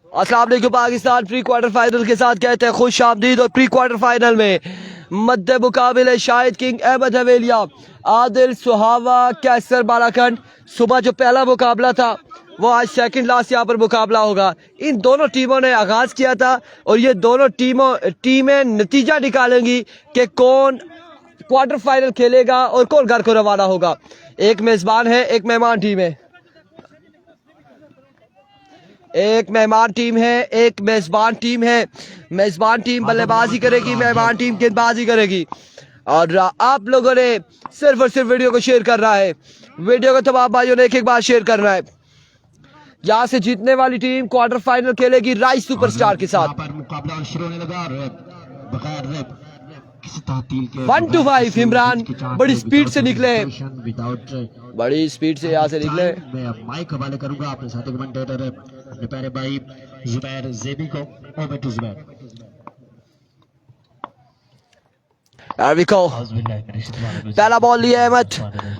अस्सलाम वालेकुम। Pakistan pre quarter final के साथ कहते हैं खुश आमदीद। और प्री क्वार्टर फाइनल में मध्य मुकाबले शाहिद किंग, अहमद हवेलिया, आदिल सुहावा, कैसर बालाखंड। सुबह जो पहला मुकाबला था वो आज सेकंड लास्ट यहाँ पर मुकाबला होगा। इन दोनों टीमों ने आगाज किया था और ये दोनों टीमें नतीजा निकालेंगी कि कौन क्वार्टर फाइनल खेलेगा और कौन घर को रवाना होगा। एक मेजबान है, एक मेहमान टीम है। एक मेहमान टीम है, एक मेजबान टीम है। मेजबान टीम बल्लेबाजी करेगी, मेहमान टीम गेंदबाजी करेगी। और आप लोगों ने सिर्फ और सिर्फ वीडियो को शेयर करना है। वीडियो को तमाम भाइयों ने एक एक बार शेयर करना है। यहाँ से जीतने वाली टीम क्वार्टर फाइनल खेलेगी राइस सुपरस्टार के साथ। मुकाबला शुरू होने लगा। 1 to 5 इमरान बड़ी स्पीड से निकले, बड़ी स्पीड से यहाँ से निकले। मैं माइक हवाले करूंगा अपने साथी कमेंटेटर अपने प्यारे भाई जुबैर ज़ेबी को। Over to Zubair. पहला बॉल लिया अहमद,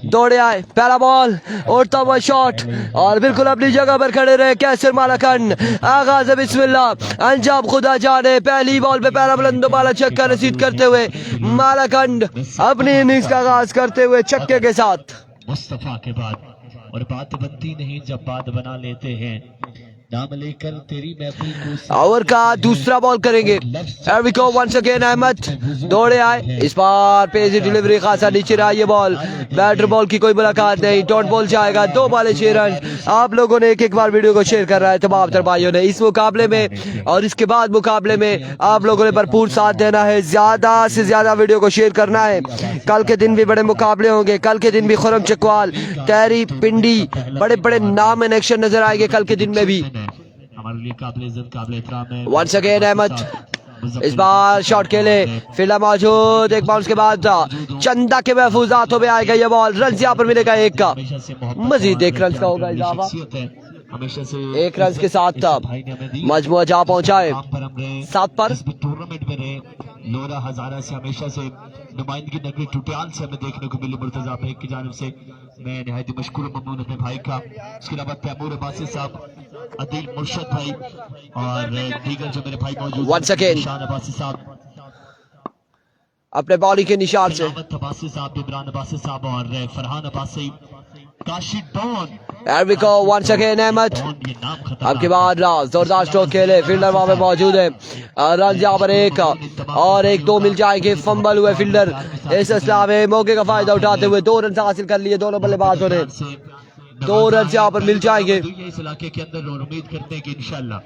दौड़े आए, पहला बॉल उड़ता हुआ शॉट और बिल्कुल अपनी जगह पर खड़े रहे कैसर मालाखंड। आगाज बिस्मिल्लाह, अंजाम खुदा जाने। पहली बॉल पे पहला बुलंदोबाला छक्का रसीद करते हुए मालाखंड अपनी इनिंग्स का आगाज करते हुए छक्के के साथ। मुस्तफा के बाद और बात बनती नहीं जब बात बना लेते हैं। नाम लेकर तेरी महफिल को ओवर का दूसरा बॉल करेंगे। वंस अगेन अहमद दौड़े आए, इस बार पेसी डिलीवरी खासा नीचे रहा ये बॉल। बैटर बॉल की कोई मुलाकात नहीं, डॉट बॉल जाएगा। 2 बॉले 6 रन। आप लोगों ने एक एक बार वीडियो को शेयर कर रहा है तमाम तर भाइयों ने इस मुकाबले में और इसके बाद मुकाबले में आप लोगों ने भरपूर साथ देना है। ज्यादा से ज्यादा वीडियो को शेयर करना है। कल के दिन भी बड़े मुकाबले होंगे। कल के दिन भी खुरम चकवाल, टैरी, पिंडी, बड़े बड़े नाम इन एक्शन नजर आएंगे कल के दिन में भी। हमारे लिए काबिल इज्जत काबिल एहतराम है। वंस अगेन अहमद, इस बार शॉट खेले, फील्डर मौजूद। एक बाउंस के बाद चंदा के महफूज हाथों में आएगा ये बॉल। रन यहाँ पर मिलेगा 1 का, मजीद 1 रन का होगा इजाफा। 1 रन के साथ मजमुआ जहाँ पहुंचा है 7 पर। टूर्नामेंट में रहे लोरा हजारा से हमेशा से नुमाइंदगी नगरी टुटियाल से हमें देखने को मिली। मुर्तजा भाई की जानिब से मैं निहायत मशकूर ममनून अपने भाई का। उसके अलावा तैमूर अब्बासी साहब, अदील मुर्शद भाई और दीगर जो मेरे भाई मौजूद हैं। शान अब्बासी साहब अपने बॉली के निशान से, अब्बासी साहब, इमरान अब्बासी साहब और फरहान अब्बासी, काशी डॉन। वंस अगेन अहमद, अब के बाद जोरदार स्ट्रोक खेले, फील्डर वहां पे मौजूद है। रन यहाँ पर 1 और 1-2 मिल जाएंगे। फंबल हुए फील्डर इस असला में मौके का फायदा उठाते हुए 2 रन हासिल कर लिए दोनों बल्लेबाजों ने। 2 रन यहाँ पर मिल जाएंगे। इस इलाके के अंदर और उम्मीद करते हैं कि इंशाल्लाह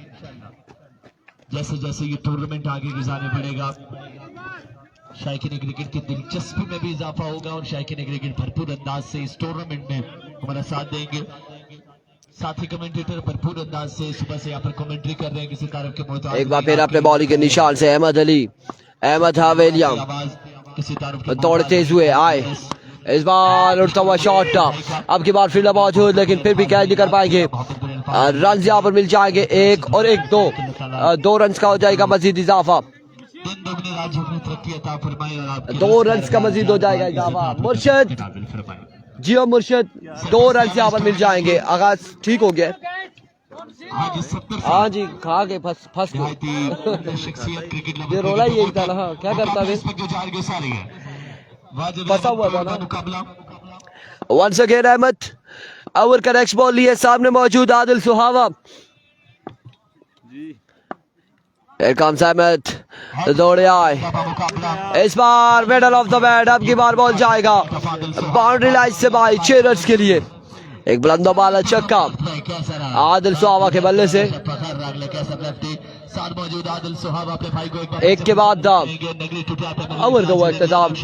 जैसे जैसे ये टूर्नामेंट आगे गुजारने पड़ेगा शायकीन क्रिकेट की दिलचस्पी में भी इजाफा होगा और शायकीन क्रिकेट भरपूर अंदाज से इस टूर्नामेंट में हमारा साथ देंगे। साथी कमेंटेटर भरपूर अंदाज से सुबह से यहाँ पर कमेंट्री कर रहे हैं किसी तारफ के मुताबिक। एक बार फिर अपने बॉलिंग के निशान से अहमद अली, अहमद हवेलिया दौड़ तेज हुए आए। इस बार उड़ता हुआ शॉट, अब की बार फील्डर मौजूद लेकिन फिर भी कैच नहीं कर पाएंगे। रन यहाँ पर मिल जाएंगे 1 और 1-2 रन का हो जाएगा मजीद इजाफा। 2 रन का मजीद हो जाएगा इजाफा। मुर्शद, जियो मुर्शद 2 रन यहाँ पर मिल जाएंगे। आगाज ठीक हो गया। हाँ जी, खा के फंस ये रोला यही था ना, क्या करता है फंसा हुआ था ना। वंस अगेन अहमद, ओवर का नेक्स्ट बॉल लिए, सामने मौजूद आदिल सुहावा। अहमद दौड़े आए, इस बार मिडल ऑफ द बैट। अब की बार बॉल जाएगा बाउंड्री लाइन से बाहर 6 रन के लिए। एक बुलंदो बाला छक्का आदिल सुहावा के बल्ले से। एक के बाद ओवर का हुआ इख्तिताम।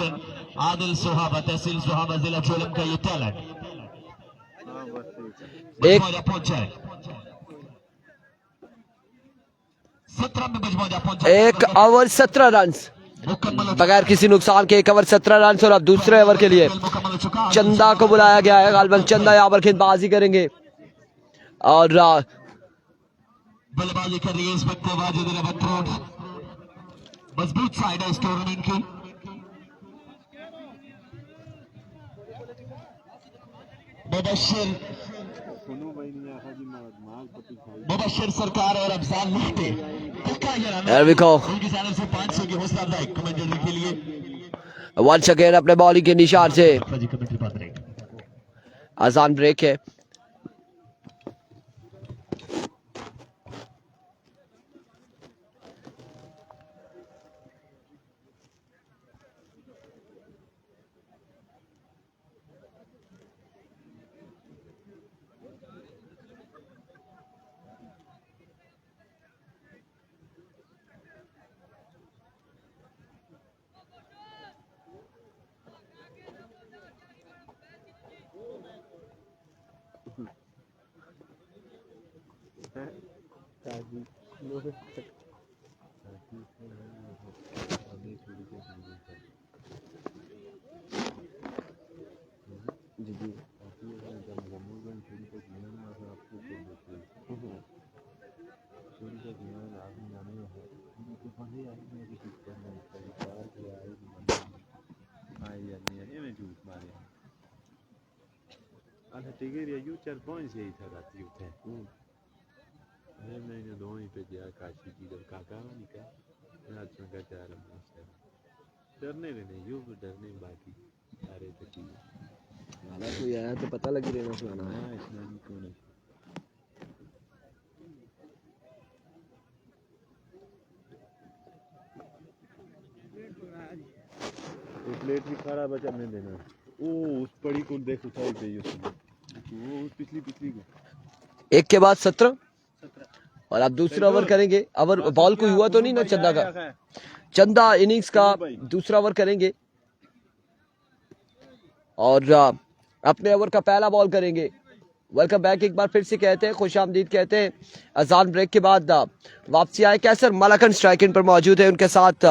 आदिल सुहावा, तहसील सुहावा, जिला झोलम का ये टैलेंट एक ओवर 17 रन बगैर किसी नुकसान के। 1 ओवर 17 रन और अब दूसरे ओवर के लिए चंदा को बुलाया गया है। गालबन चंदा यहाँ पर गेंदबाजी करेंगे और बल्लेबाजी कर रही है इस वक्त वाजिद। मजबूत साइड है इस टूर्नामेंट की। मुबश्शिर मुबश्शिर सरकार और अफजाल लिखते There we go. उनकी जानिब से 500 की हौसला अफजाई कमेंट्री के लिए वंस अगेन अपने बॉलिंग के निशान से जी कमेंट्री बात रहेगी आसान ब्रेक है। कोई आया तो पता लगी रहना सुना है। प्लेट भी खराब है चलने देना। ओ उस पड़ी को देख उठाई गई उसने, वो उस पिछली को। एक के बाद 17 और आप दूसरा ओवर करेंगे। ओवर बॉल कोई हुआ तो नहीं ना चंदा का? चंदा इनिंग्स का दूसरा ओवर करेंगे और अपने ओवर का पहला बॉल करेंगे। वेलकम बैक एक बार फिर से कहते हैं, खुशामदीद कहते हैं। अजान ब्रेक के बाद वापसी आए। कैसर मलाकन स्ट्राइकिंग पर मौजूद है, उनके साथ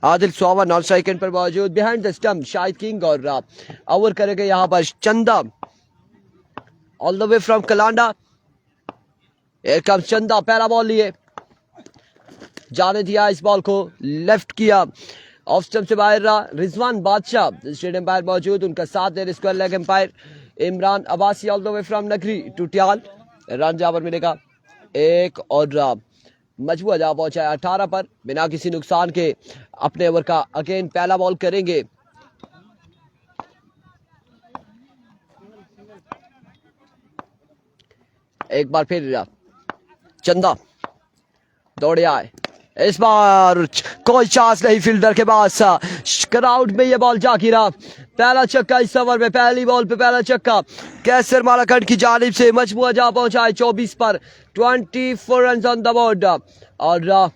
आदिल सुहावा नॉन स्ट्राइकिंग पर मौजूद। Behind the stump Shahid King और ओवर करेंगे यहाँ पर Chanda all the way from Kalanda. Here comes चंदा, पहला बॉल लिए, जाने दिया इस बॉल को, लेफ्ट किया, ऑफ स्टंप से बाहर रहा। रिजवान बादशाह स्टेट एम्पायर मौजूद, उनका साथ दे square leg umpire Imran Abbasi all the way from Nagri Totial. Run जहां पर मिलेगा एक और मजबूत जहां पहुंचा है 18 पर बिना किसी नुकसान के। अपने ओवर का अगेन पहला बॉल करेंगे। एक बार फिर चंदा दौड़े आए, इस बार कोई चांस नहीं फील्डर के पास। क्राउड में ये बॉल जा गिरा। पहला छक्का इस ओवर में, पहली बॉल पे पहला छक्का कैसर मालाकंड की जानिब से। मजबूत जा पहुंचा है 24 पर, 24 रन ऑन द बोर्ड। और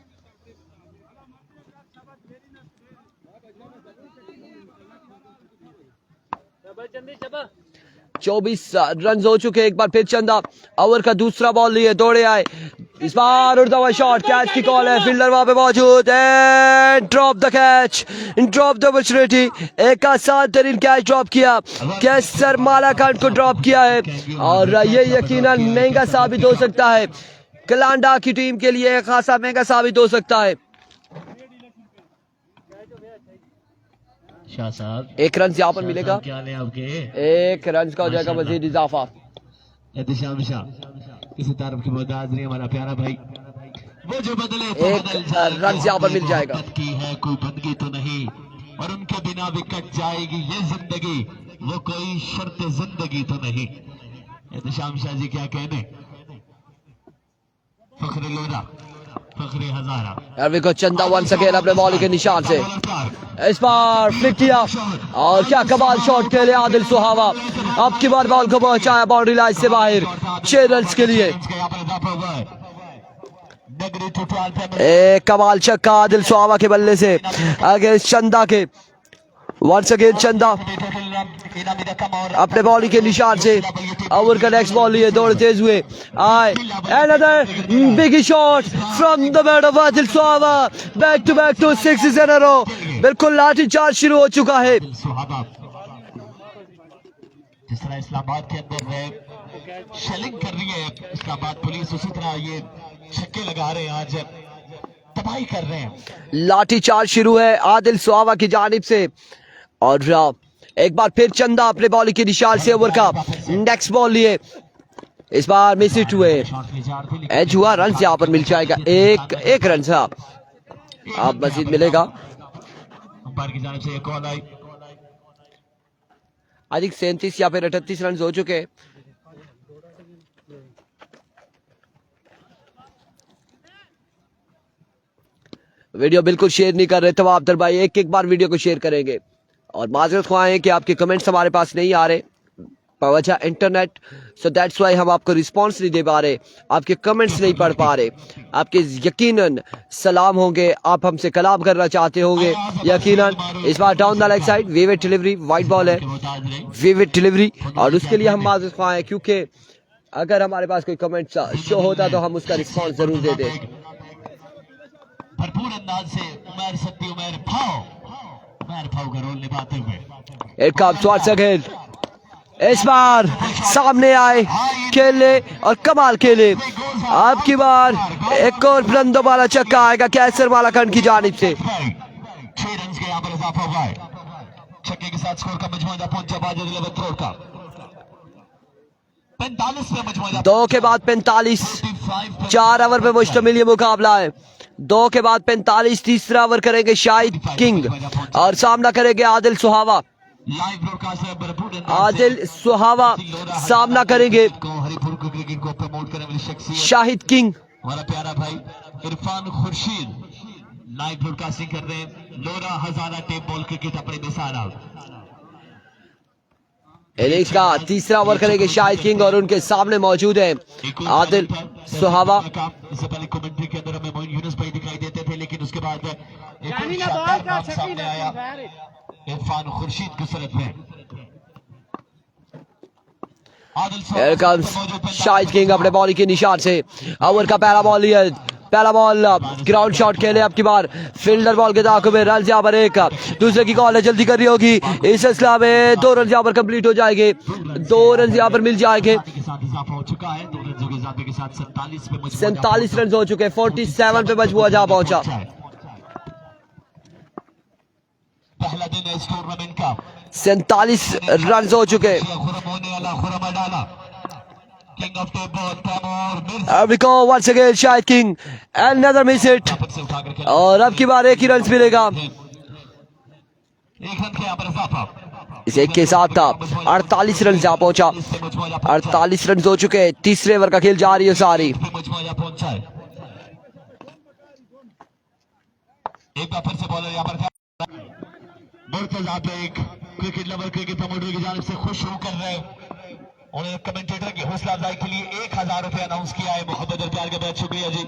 24 रन हो चुके। एक बार फिर चंदा ओवर का दूसरा बॉल लिए, दौड़े आए, इस बार उड़ता हुआ शॉट, कैच की कॉल है, फील्डर वहां पे मौजूद है। Drop the catch, drop the opportunity. एक आसान तरीन कैच ड्रॉप किया, कैसर मालाकांड को ड्रॉप किया है और ये यकीनन महंगा साबित हो सकता है। कलांडा की टीम के लिए खासा महंगा साबित हो सकता है। शाह साहब एक रन यहाँ पर मिलेगा, क्या लें आपके? एक रन का हो जाएगा मजीद इजाफा। एहतिशाम शाह किसी तरफ की मोहताज नहीं, हमारा प्यारा भाई, वो जो बदले तो एक बदल जाए, रन यहाँ पर मिल जाएगा। की है कोई बंदगी तो नहीं, और उनके बिना भी कट जाएगी ये जिंदगी, वो कोई शर्त जिंदगी तो नहीं। एहतिशाम शाह जी क्या कहने, फखरे लोरा, फखरे हजारा। Here we go, चंदा वंस अगेन अपने बॉलिंग के निशान से, इस बार फ्लिक किया और क्या कमाल शॉट खेले आदिल सुहावा। अब की बार बॉल को पहुंचाया बाउंड्री लाइन से बाहर 6 रन के लिए। एक कमाल छक्का आदिल सुहावा के बल्ले से अगेंस्ट चंदा के। वंस अगेन चंदा अपने बॉलिंग के निशान से ओवर का नेक्स्ट बॉल लिए, दौड़ तेज हुए आए। Another big shot from the bat of Adil Sohawa, back to 6 in a row। बिल्कुल लाठी चार्ज शुरू हो चुका है। जिस तरह इस्लामाबाद के अंदर शेलिंग कर रही है इस्लामाबाद पुलिस, उसी तरह ये छक्के लगा रहे हैं, आज तबाही कर रहे हैं। लाठी चार्ज शुरू है आदिल सुहावा की जानिब से और एक बार फिर चंदा अपने बॉलिंग के निशान से ओवर का नेक्स्ट बॉल लिए, इस बार मिस हिट हुए, एज हुआ, रन यहाँ पर मिल जाएगा, एक रन से अब मजीद मिलेगा। अंपायर की जानिब से एक कॉल आई। अधिक 37 या फिर 38 रन हो चुके। वीडियो बिल्कुल शेयर नहीं कर रहे तवाब दर भाई, एक बार वीडियो को शेयर करेंगे। और माजरत ख्वाहें कि आपके कमेंट्स हमारे पास नहीं आ रहे बवजह इंटरनेट, सो दैट्स वाई हम आपको रिस्पांस नहीं दे पा रहे, आपके कमेंट्स नहीं पढ़ पा रहे। आपके यकीनन सलाम होंगे, आप हमसे कलाम करना चाहते होंगे यकीनन। इस बार down the leg side, vivid delivery, wide ball है, विविड डिलीवरी, और उसके लिए हम माजरत ख्वाहें क्योंकि अगर हमारे पास कोई कमेंट शो होता तो हम उसका रिस्पॉन्स जरूर दे दें। भरपूर अंदाज से उमर सत्ती उमर फाउ का रोल निभाते हुए एक कप शॉट से गेंद इस बार सामने आए, खेले और कमाल खेले। अब की बार एक और बुलंदों वाला छक्का आएगा कैसर वाला खंड की जानिब से। 6 रन के यहाँ पर इजाफा हुआ है। छक्के के साथ स्कोर का मजमूआ पहुंचा बाजू 11 का 45 पे मजमूआ 2 के बाद 45, 4 ओवर पे मुश्तमिल ये मुकाबला है। 2 के बाद 45, तीसरा ओवर करेंगे शाहिद किंग और सामना करेंगे आदिल सुहावा। आदिल सुहावा सामना करेंगे हरिपुर क्रिकेट को प्रमोट करने वाली शख्सियत शाहिद किंग। हमारा प्यारा भाई इरफान खुर्शीद लाइव ब्रॉडकास्टिंग कर रहे हैं। लोरा हजारा टेप बॉल क्रिकेट अपने मिसाल इनिंग्स का तीसरा ओवर करेंगे शाहिद किंग और उनके सामने मौजूद है आदिल सुहावा। इससे पहले कमेंट्री के अंदर हमें मोइन यूनुस भाई दिखाई देते थे, लेकिन उसके बाद एक और शानदार नाम सामने आया इरफान खुर्शीद की सूरत में। शाहिद किंग अपने बॉलिंग के निशान से ओवर का पहला बॉल लिया, पहला बॉल ग्राउंड शॉट खेले। अब की बार फील्डर बॉल के दाखों में रन यहाँ पर एक, दूसरे की कॉल है जल्दी करनी होगी। इस सिलसिला में 2 रन यहाँ पर कंप्लीट हो जाएंगे, 2 रन यहाँ पर मिल जाएंगे। 47 रन हो चुके, 47 पे मजबूर जहाँ पहुंचा। पहला दिन है इस टूर्नामेंट का, 47 रन हो चुके। Here we go once again Shahid King, another miss hit, और अब की बार एक ही रन मिलेगा। इस एक के साथ था 48 रन जहाँ पहुंचा, 48 रन हो चुके। तीसरे ओवर का खेल जारी है सारी। एक बार फिर से बॉलर यहाँ पर क्रिकेट लवर क्रिकेट प्रमोटर की जानिब से खुश होकर रहे। उन्हें कमेंटेटर की हौसला अफजाई के लिए 1000 रुपए अनाउंस किया है। मोहब्बत और प्यार का बहुत शुक्रिया जी।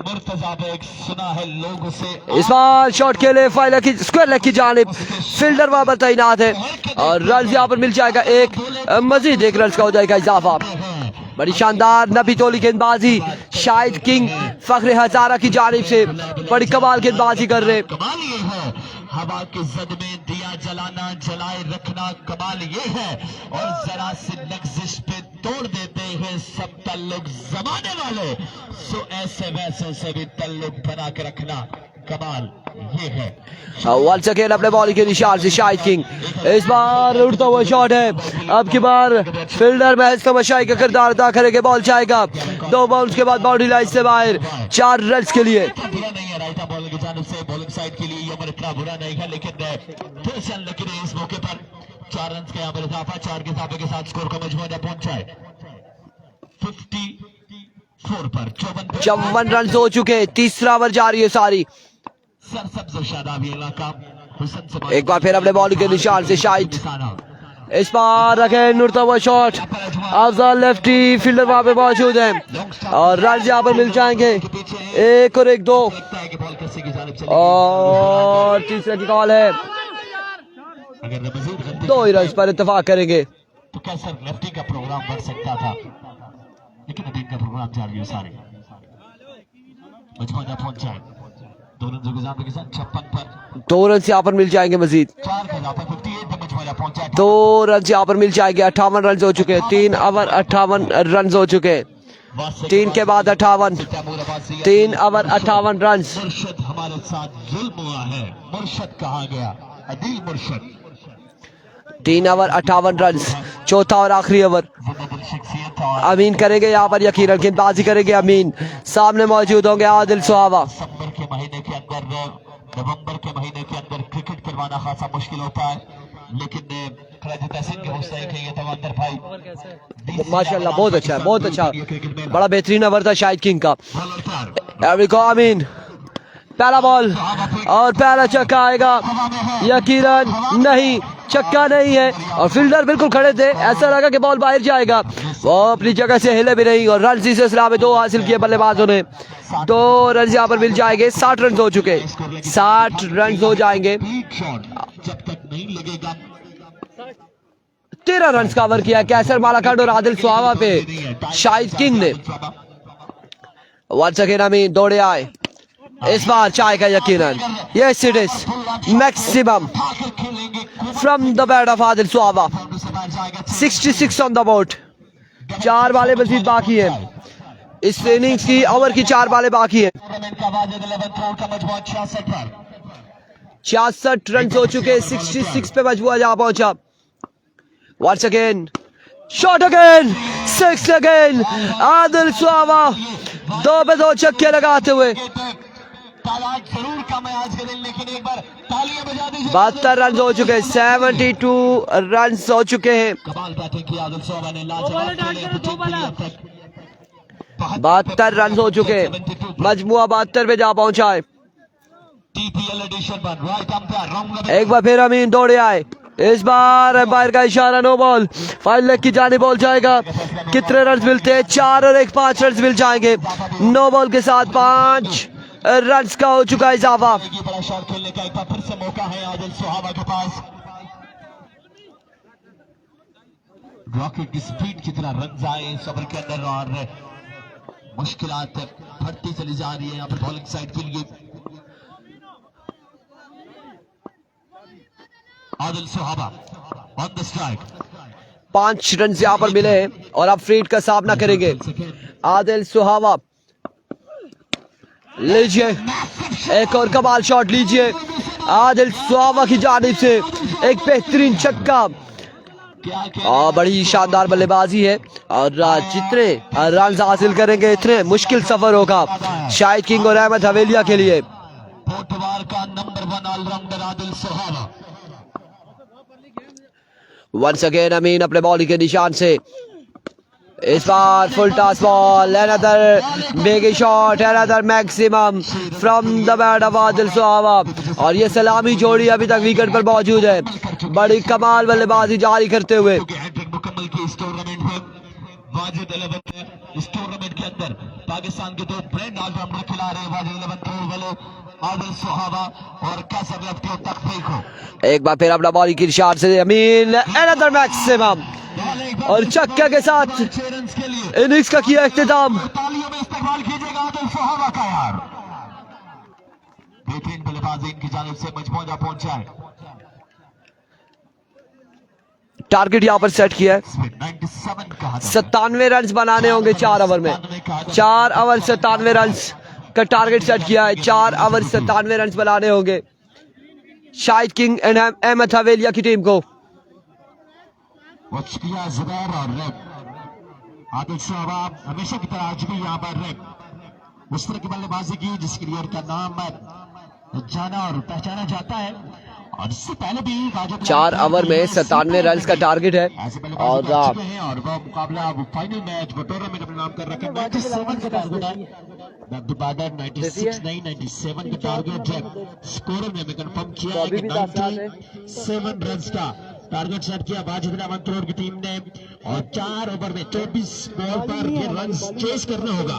मुर्तजा बेग सुना है लोगों से। इस बार शॉट के लिए फाइल की स्क्वायर लेग की जानिब, फील्डर वहां पर तैनात है और रन यहाँ पर मिल जाएगा एक, मजीद एक रन का हो जाएगा इजाफा। बड़ी शानदार नबी तोली गेंदबाजी शाहिद किंग फखरे हजारा की जानिब से, बड़ी कमाल गेंदबाजी कर रहे। कमाल ये है हवा के जद में दिया जलाना, जलाए रखना, कमाल ये है। और जरा सी लग्जिश पे तोड़ देते हैं सब तल्लुक जमाने वाले, सो ऐसे वैसों से भी तल्लुक बना के रखना, कमाल ये है। वंस अगेन अपने बॉलिंग के निशान से शाहिद किंग, इस बार उड़ता हुआ शॉट है। अब की बार फील्डर महज तमाशाई का किरदार अदा करेंगे, बॉल जाएगा 2 बाउंस के बाद बाउंड्री लाइन से बाहर, 4 रन के लिए। बुरा नहीं है राइट बॉलर की जानिब से, बॉलिंग साइड के लिए ये उम्र इतना बुरा नहीं है, लेकिन फिर से अनलकी रहे इस मौके पर। 4 रन का यहाँ पर इजाफा, 4 के इजाफे के साथ स्कोर का मजमूआ पहुंचा है 54 पर। 54 रन हो चुके। तीसरा ओवर जारी है सारी। एक बार फिर अपने बॉलिंग के निशान से शाहिद, इस बार रखे उड़ता हुआ शॉट, अफजल लेफ्टी फील्डर वहां पे मौजूद है और रन यहाँ पर मिल जाएंगे 1 और 1, 2 और तीसरे की कॉल है। 2 ही रन पर इत्तेफाक करेंगे। तो क्या सर लेफ्टी का प्रोग्राम बढ़ सकता था, लेकिन अभी इनका प्रोग्राम जारी है सारे। मजमूआ पहुंचा है 2 रन के इजाफे के साथ 56 पर। 2 रन यहाँ पर मिल जाएंगे मजीद, 4 का इजाफा 58 पे मजमूआ पहुंचा है। 2 रन यहाँ पर मिल जाएंगे। 58 रन हो चुके। 3 ओवर 58 रन हो चुके। 3 के बाद 58, 3 ओवर 58 रन। मुर्शद हमारे साथ जुल्म हुआ है, मुर्शद कहा गया, अदील मुर्शद। 3 over 58 run. चौथा और आखिरी ओवर। शख्सियत और अमीन करेंगे यहाँ पर यकीनन गेंदबाजी करेंगे अमीन। सामने मौजूद होंगे आदिल सुहावा। दिसंबर के महीने के अंदर, नवंबर के महीने के अंदर क्रिकेट करवाना खासा मुश्किल होता है, लेकिन माशाल्लाह बहुत अच्छा है, बहुत अच्छा, बड़ा बेहतरीन ओवर था शाहिद किंग का। अमीन पहला बॉल और पहला छक्का आएगा, यकीनन नहीं, छक्का नहीं है और फील्डर बिल्कुल खड़े थे, ऐसा लगा कि बॉल बाहर जाएगा, वो अपनी जगह से हिले भी नहीं और रन इस सिलसिला में 2 हासिल किए बल्लेबाजों ने। 2 रन यहाँ पर मिल जाएंगे, 60 रन हो चुके, 60 रन हो जाएंगे। जब तक नहीं लगेगा 13 रन का ओवर किया कैसर मालाखंड और आदिल सुहावा पे शाहिद किंग ने। वंस अगेन अमीन दौड़े आए, इस बार चाय का यकीनन, yes it is maximum from the bat of Adil Suhawa. 66 on the board. 4 बालें मजीद बाकी है इस इनिंग्स की, ओवर की 4 बालें बाकी है। 66 रन हो चुके, 66 पे मजबूर जा पहुंचा। Once again, shot again, 6 again, Adil सुहावा 2 पे 2 छक्के लगाते हुए 72 रन हो चुके, 72 रन हो चुके हैं। 72 रन हो चुके, मजमुआ 72 पे जा पहुंचा है। एक बार फिर अमीन दौड़े आए, इस बार अंपायर का इशारा, नो बॉल, फाइनल लेग की जाने बॉल जाएगा। कितने रन मिलते हैं? 4 और 1 5 रन मिल जाएंगे। नो बॉल के साथ 5 रन का हो चुका है इजाफा। बड़ा शॉट खेलने का एक बार फिर से मौका है आदिल सुहावा के पास। रॉकेट की स्पीड की तरह रन आए इस ओवर के अंदर और मुश्किलात बढ़ती चली जा रही है यहाँ पर बॉलिंग साइड के लिए। Adil Suhawa on the strike. 5 run यहाँ पर मिले हैं और अब फ्रीड का सामना करेंगे आदिल सुहावा। लीजिए एक और कमाल शॉट, लीजिए आदिल सुहावा की जानिब से एक बेहतरीन छक्का। बड़ी शानदार बल्लेबाजी है और जितने रन हासिल करेंगे इतने मुश्किल सफर होगा शाहिद किंग और अहमद हवेलिया के लिए। पोटवार का number 1 allrounder Adil Suhawa. Once again Amin अपने बॉलिंग के निशान से, इस बार full toss ball, another big shot, another maximum from the bat of Adil Suhawa और ये सलामी जोड़ी अभी तक विकेट पर मौजूद है, बड़ी कमाल बल्लेबाजी जारी करते हुए। मुकम्मल की इस टूर्नामेंट में वाजिद 11 इस टूर्नामेंट के अंदर पाकिस्तान के 2 ब्रांड ऑलराउंडर खिला रहे हैं, वाजिद 11 थ्रो वाले आदिल सुहावा और कैसर लेफ्टी तकफीक हो। एक बार फिर अपना बॉलिंग की निशान से अमीन, अनदर मैक्सिमम और छक्के के साथ इनिंग्स का किया इख्तिताम। तालियों में इस्तेमाल कीजिएगा आदिल सुहावा का यार, बेहतरीन बल्लेबाजी इनकी जानिब से मजमूआ पहुंचा है। टारगेट यहाँ पर सेट किया है, 97 रन बनाने होंगे 4 ओवर में। 4 ओवर 97 रन का टारगेट सेट किया है, 4 ओवर 97 रन बनाने होंगे शाहिद किंग एंड अहमद हवेलिया की टीम को। किया जुबैर और आदिल सुहावा हमेशा की तरह आज भी यहाँ पर उस तरह की बल्लेबाजी की जिसके लिए उनका नाम जाना और पहचाना जाता है और इससे पहले भी 4 ओवर में 97 रन का टारगेट है और वो मुकाबला फाइनल मैच वो टूर्नामेंट अपने नाम कर रखे हैं। 97 का टारगेट है, 96 नहीं 97 का टारगेट है। स्कोरर ने हमें कंफर्म किया है कि 97 रन का टारगेट सेट किया वाजिद 11 करोड़ की टीम ने और 4 ओवर में 24 बॉल पर ये रन चेस करना होगा।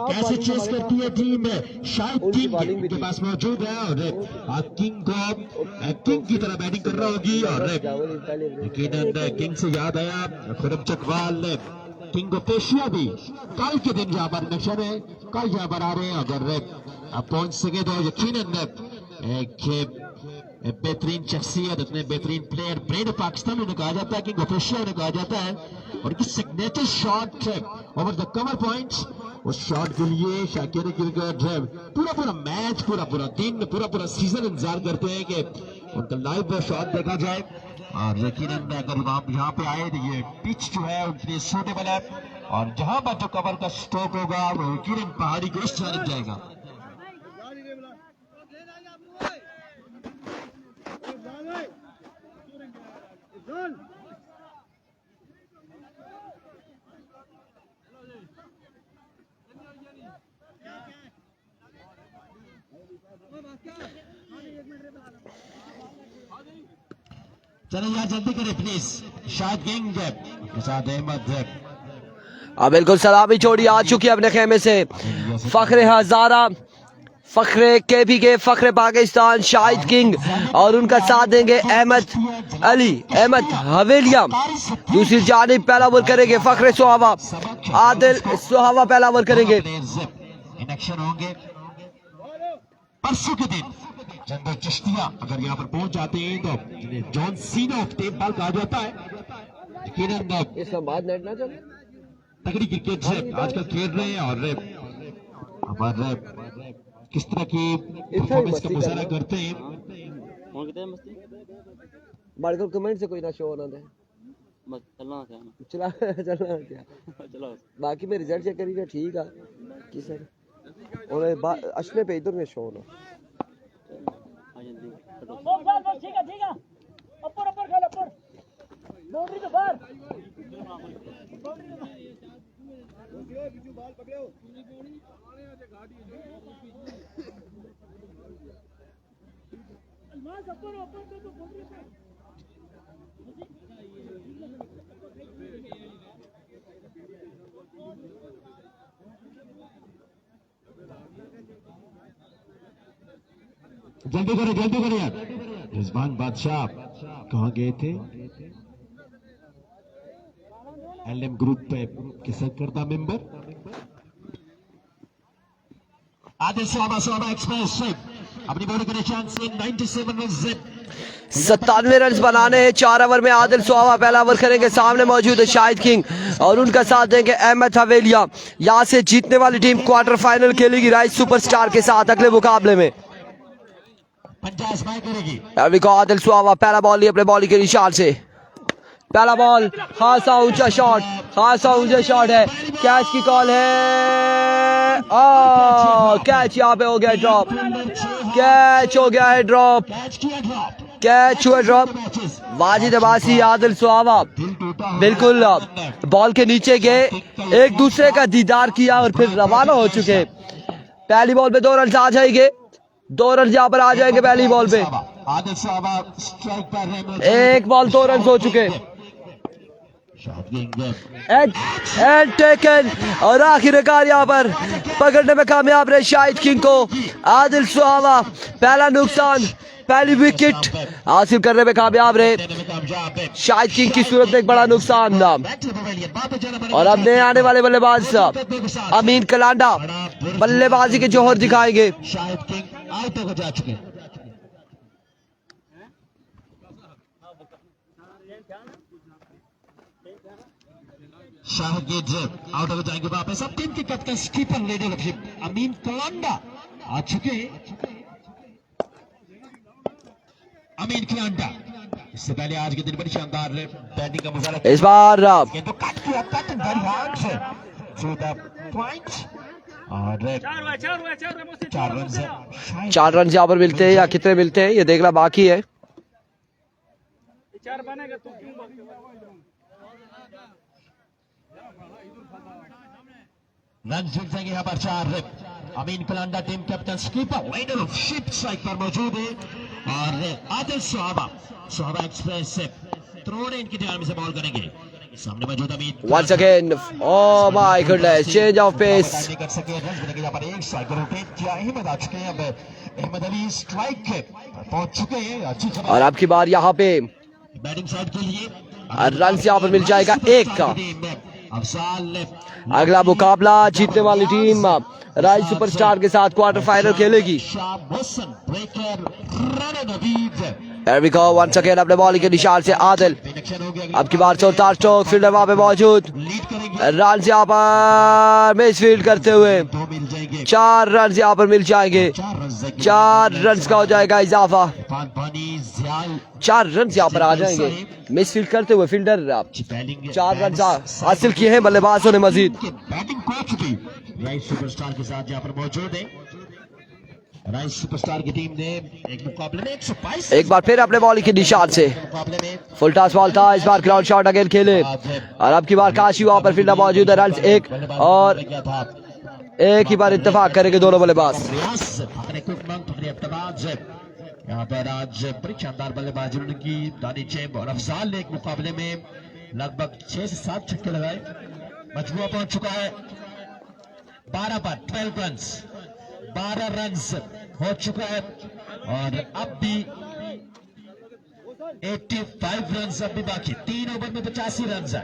कैसे चेस करती है टीम? शाहिद किंग के पास मौजूद है और किंग की तरह बैटिंग कर रहा होगी और किंग से याद आया खुरम चकवाल ने किंग को पेशिया भी कल के दिन यहाँ पर नक्शा है, कल यहाँ पर आ रहे हैं, अगर पहुंच सके तो यकीनन एक बेहतरीन शख्सियत, इतने बेहतरीन प्लेयर, ब्रेड पाकिस्तान उन्हें कहा जाता है, किंग ऑफिशियल उन्हें कहा जाता है और की signature shot over the cover points, उस शॉट के लिए शाकिर क्रिकेट पूरा मैच पूरा दिन पूरा सीजन इंतजार करते हैं कि उनका लाइव शॉट देखा जाए और यकीनन अगर आप यहाँ पे आए तो ये पिच जो है उनके लिए सूटेबल है और जहां पर जो कवर का स्ट्रोक होगा वो यकीनन पहाड़ी को इस जानिब जाएगा। चलो यार जल्दी करें प्लीज। शायद किंग के साथ अहमद अब बिल्कुल सलामी छोड़ी आ चुकी है अपने खेमे से। फखरे हजारा, फखरे के फखरे पाकिस्तान शाहिद किंग और उनका साथ देंगे अहमद अली, अहमद हवेलिया। दूसरी जानिब पहला ओवर करेंगे फखरे सुहावा, आदिल सुहावा पहला ओवर करेंगे। इन एक्शन होंगे परसों के दिन चंदर चिश्तिया अगर यहाँ पर पहुंच जाते हैं तो जिन्हें John Cena of tape ball कहा जाता है। यकीनन इसका बाद नेट ना चले, तगड़ी क्रिकेट से आजकल खेल रहे हैं और हमारे किस तरह की परफॉर्मेंस का मुजाहरा करते हैं। मार्को कमेंट से कोई ना शो ना दे, बस चलना क्या चला चलना क्या चलो बाकी में रिजल्ट चेक करी ठीक है किसे और असले पे इधर में शो ना ठीक है ऊपर ऊपर खेल ऊपर बाउंड्री तो बाहर जल्दी करो यार। रिजवान बादशाह कहाँ गए थे? एलएम ग्रुप के सरकर्दा मेंबर आदिल सुहावा एक्सप्रेस अपनी बॉडी के निशान से 97 रन 97 रन बनाने हैं 4 ओवर में। आदिल सुहावा पहला ओवर करेंगे, सामने मौजूद है शाहिद किंग और उनका साथ देंगे अहमद हवेलिया। यहाँ से जीतने वाली टीम क्वार्टर फाइनल खेलेगी राइस सुपरस्टार के साथ अगले मुकाबले में। आदिल सुहावा पहला बॉल लिए अपने बॉलिंग के निशान से, पहला बॉल खासा ऊंचा शॉट है, कैच की कॉल है, कैच यहाँ पे हो गया ड्रॉप, कैच हुआ ड्रॉप। वाजिद अब्बासी आदिल सुहावा बिल्कुल बॉल के नीचे गए, एक दूसरे का दीदार किया और फिर रवाना हो चुके। पहली बॉल पे 2 रन आ जाएंगे, 2 रन यहाँ पर आ जाएंगे पहली बॉल पे। एक बॉल 2 रन हो चुके एंड टेकन और आखिरकार यहाँ पर पकड़ने में कामयाब रहे शाहिद किंग को। आदिल सुहावा पहला नुकसान, पहली विकेट हासिल करने में कामयाब रहे शाहिद किंग की सूरत में एक बड़ा नुकसान था। और अब नए आने वाले बल्लेबाज अमीन कलांडा बल्लेबाजी के जौहर दिखाएंगे। शाहिद किंग आउट हो जा चुके। शाहिद आउट हो जाएंगे वापस। अब टीम के कैप्टन कीपर लीडरशिप अमीन कलांडा आ चुके हैं। अमीन कलांडा इससे पहले आज के दिन बड़ी शानदार बैटिंग का मुजाहरा इस बार और 4 रन यहाँ पर मिलते हैं या कितने मिलते हैं ये देखना बाकी है। रन जीत जाएंगे यहाँ पर 4। Amin Kalanda team captain keeper leader of ship strike पर मौजूद है और आदिल सुहावा एक्सप्रेस से त्रोड़े इनकी जान में से बॉल करेंगे। सामने मौजूद अमीन Once again, oh my goodness, change of pace. नहीं कर सके, रन बनेंगे यहाँ पर एक स्ट्राइक रोटेट किया। अहमद आ चुके हैं, अब अहमद अली स्ट्राइक पहुंच चुके हैं। अच्छी खबर और अब की बार यहाँ पे बैटिंग साइड के लिए रन यहाँ पर मिल जाएगा 1 का। अफसाल अगला मुकाबला जीतने वाली टीम राइस सुपरस्टार के साथ क्वार्टर फाइनल खेलेगी। There we go, once again अपने बॉलिंग के निशान से आदिल, अब की बार 44 स्ट्रोक, फील्डर वहां पे मौजूद, रन यहाँ पर मिस फील्ड करते हुए 4 रन यहाँ पर मिल जाएंगे। 4 रन का हो जाएगा इजाफा। इरफान पानी, ज़ियाल 4 रन यहाँ पर आ जाएंगे। मिसफील्ड करते हुए फील्डर की बैटिंग 4 रन हासिल किए हैं बल्लेबाजों ने मजीद। बैटिंग कोच भी राइस सुपरस्टार के साथ यहाँ पर मौजूद है। राइस सुपरस्टार की टीम ने एक मुकाबले में 122 एक बार फिर अपने बॉलिंग के निशान से मुकाबले में फुल टॉस बॉल था, इस बार ग्राउंड शॉट अगेन खेले और अब की बार काशी वहां पर फील्डर मौजूद है। रन एक और एक ही बार इत्तेफाक करेंगे दोनों बल्लेबाज। यहाँ पर आज बड़ी शानदार बल्लेबाजी उन्होंने की। दानी चेब और अफजाल ने एक मुकाबले में लगभग 6 से 7 छक्के लगाए। मजबूआ पहुंच चुका है 12 पर 12 रन, 12 रन हो चुका है और अब भी 85 रन अब भी बाकी। 3 ओवर में 85 रन है,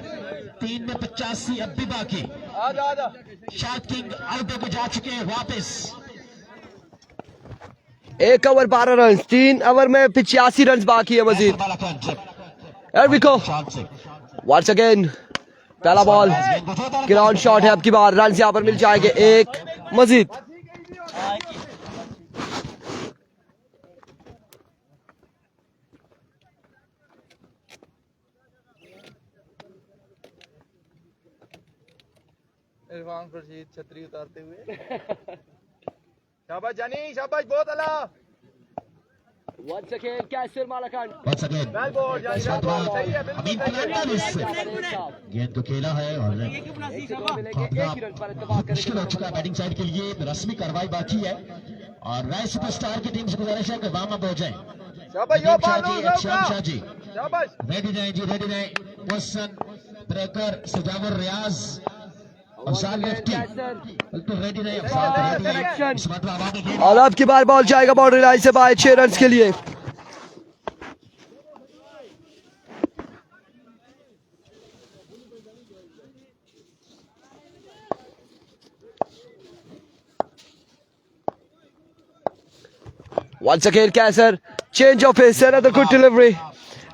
3 में 85 अब भी बाकी। शाद किंग आउट होकर जा चुके हैं वापस। 1 ओवर 12 रन, 3 ओवर में 85 रन बाकी है मजीद। वंस अगेन पहला बॉल ग्राउंड शॉट है, अब की बार रन यहाँ पर मिल जाएंगे एक मजीद। इरफान खुर्शीद छतरी उतारते हुए शाबाश जानी, शाबाश, बहुत अला। Once again कैसर मालाकान वेल बॉल जानी, सही है, बिल्कुल सही है। गेंद को खेला है और मुश्किल हो चुका है बैटिंग साइड के लिए। रस्मी कार्रवाई बाकी है और राय सुपरस्टार की टीम से गुजारिश है कि वार्म अप हो जाए। शाबाश, यो शाह बाल जी, एक्शन शाह जी, शाबाश। रेडी रहें जी, रेडी रहें। पोजीशन ब्रेकर सजावर रियाज अफजाल लेफ्टी, बिल्कुल रेडी रहें। अफजाल रेडी रहें। इस मतलब आवाज़ में और अब की बार बॉल जाएगा बाउंड्री लाइन से बाहर 6 रन के लिए। Once again Qaiser change of pace, another good delivery.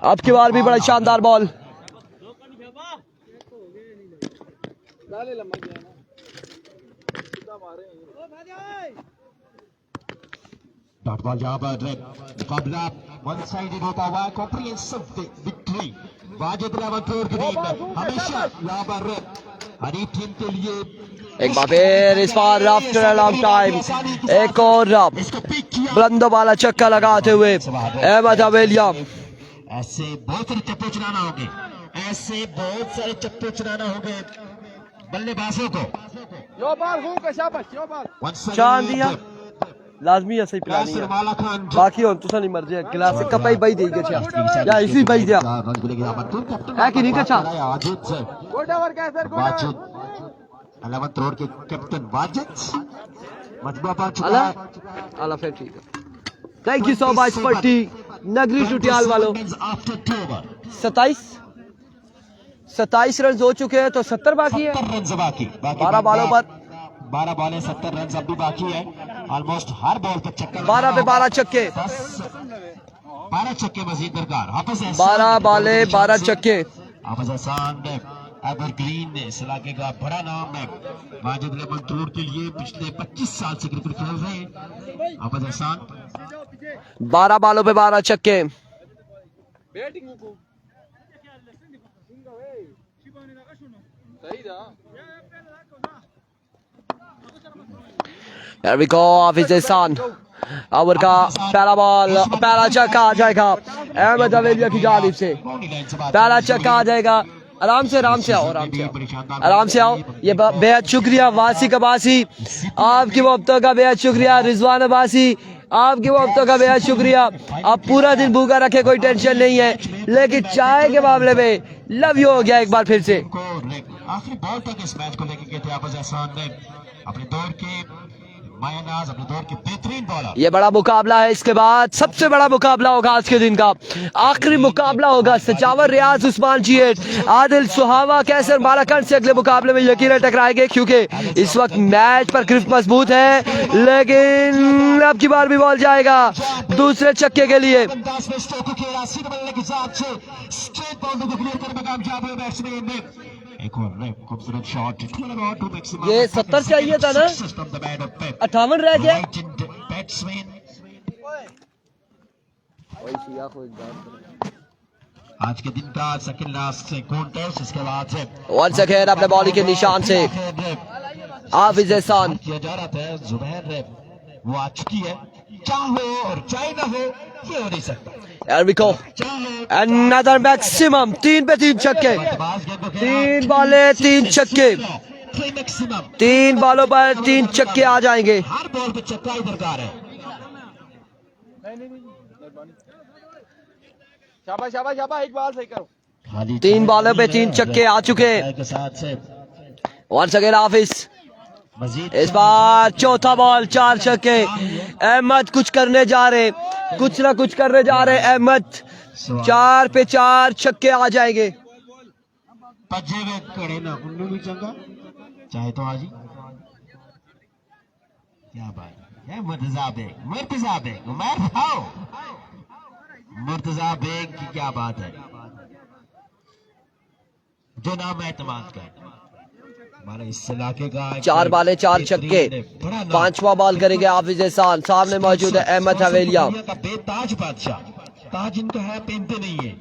अब की बार भी बड़ा शानदार बॉल। डॉट बॉल यहाँ पर मुकाबला वन साइडेड होता हुआ कॉम्प्रिहेंसिव विक्ट्री वाजिद रावतपुर की टीम हमेशा यहाँ पर हरी टीम के लिए। एक बार फिर इस बार आफ्टर अ लॉन्ग टाइम एक और बुलंद वाला चक्का लगाते हुए अहमद हवेलिया। ऐसे बहुत सारे चप्पे चुनाना होंगे, ऐसे बहुत सारे चप्पे चुनाना होंगे बल्लेबाजों को। यो बाल हूं का शाबाश, यो बाल चांद दिया लाजमी है, सही पिलानी है बाकी हो तुसा नहीं मर जाए गिलास कपाई बाई देगी। अच्छा या इसी बाई दिया है कि नहीं कछा गुड ओवर कैसर, गुड 11 करोड़ के कैप्टन वाजिद मजबूआ पा चुका अला है। अला फिर ठीक है। थैंक यू सो मच पट्टी नगरी टुटियाल वालों। 27 रन हो चुके हैं तो 70 बाकी है। 70 रन बाकी 12 बॉलों पर 12 बॉलें 70 रन अब भी बाकी है। ऑलमोस्ट हर बॉल पर चक्कर 12 पे 12 छक्के, 12 छक्के मजीद दरकार। हाफिज 12 बॉले 12 छक्के। हाफिज एहसान एवरग्रीन इस इलाके का बड़ा नाम है। वाजिद मंतरूर के लिए पिछले 25 साल से क्रिकेट खेल रहे हैं हाफिज एहसान। 12 बॉलों पे 12 छक्के। Here we go, हाफिज एहसान। ओवर का पहला बॉल, पहला छक्का आ जाएगा अहमद हवेलिया की जानिब से। पहला छक्का आ जाएगा। आराम से, आराम से आओ, आराम से आओ, आराम से आओ। ये बेहद शुक्रिया वासी कबासी, आपकी मोहब्बतों का बेहद शुक्रिया। रिजवान अब्बासी आपकी मोहब्बतों का बेहद शुक्रिया। आप पूरा दिन भूखा रखे कोई टेंशन नहीं है, लेकिन चाय के मामले में लव यू हो गया एक बार फिर से। आखिरी बॉल तक इस मैच को लेकर गए थे हाफिज एहसान ने। अपने दौर के मायानाज, अपने दौर के बेहतरीन बॉलर। ये बड़ा मुकाबला है, इसके बाद सबसे बड़ा मुकाबला होगा आज के दिन का। आखिरी मुकाबला होगा सजावर रियाज उस्मान जीएट आदिल सुहावा कैसर मालाकान से अगले मुकाबले में यकीनन टकराएंगे, क्योंकि इस वक्त मैच पर ग्रिप मजबूत है। लेकिन अब की बार भी बॉल जाएगा दूसरे छक्के के लिए। एक और खूबसूरत शॉट। ये 70 चाहिए था ना, 58 रह गया। बैट्समैन आज के दिन का सेकंड लास्ट कॉन्टेस्ट, इसके बाद से वंस अगेन अपने बॉलिंग के निशान से हाफिज एहसान किया जा रहा था। जुबैर वो आ चुकी है, चाहो और चाहे ना हो ये हो नहीं सकता। Here we go. Another maximum 3 पे 3 छक्के, 3 बॉलें 3 छक्के, 3 बॉलों पर 3 छक्के आ जाएंगे। हर बॉल पे छक्का ही दरकार है। शाबाश शाबाश शाबाश, एक बाल सही करो। 3 बॉलों पे 3 छक्के आ चुके हैं। के साथ से वंस अगेन हाफिज, मजीद इस बार चौथा बॉल 4 छक्के। अहमद कुछ करने जा रहे, कुछ ना कुछ करने जा रहे अहमद। 4 पे 4 छक्के आ जाएंगे। पजे में खड़े ना उन्नू भी चंगा चाहे तो आज ही क्या बात है। मुर्तजा बेग उमर खाओ, मुर्तजा बेग की क्या बात है, जो नाम एतमाद का हमारे इस इलाके का। 4 बालें 4 छक्के, 5वां बॉल करेंगे हाफिज एहसान। सामने मौजूद है अहमद हवेलिया। बेताज बादशाह, ताज इनका है, पहनते नहीं है।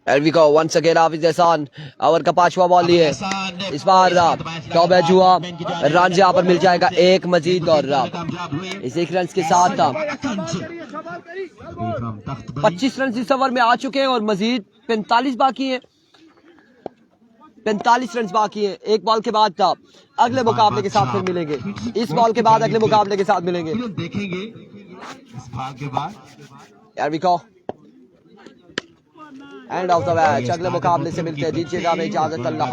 Here we go once again हाफिज एहसान ओवर का 5वां बॉल लिए। इस बार टॉप एज हुआ, रन यहाँ पर मिल जाएगा एक मजीद और इस 1 रन के साथ 25 रन इस ओवर में आ चुके हैं और मजीद 45 बाकी हैं। 45 रन बाकी हैं। एक बॉल के बाद अगले मुकाबले के साथ फिर मिलेंगे। इस बॉल के बाद अगले मुकाबले के साथ मिलेंगे। देखेंगे इस भाग के बाद। Here we go. End of the match, अगले मुकाबले से मिलते हैं। दीजिएगा हमें इजाजत, अल्लाह।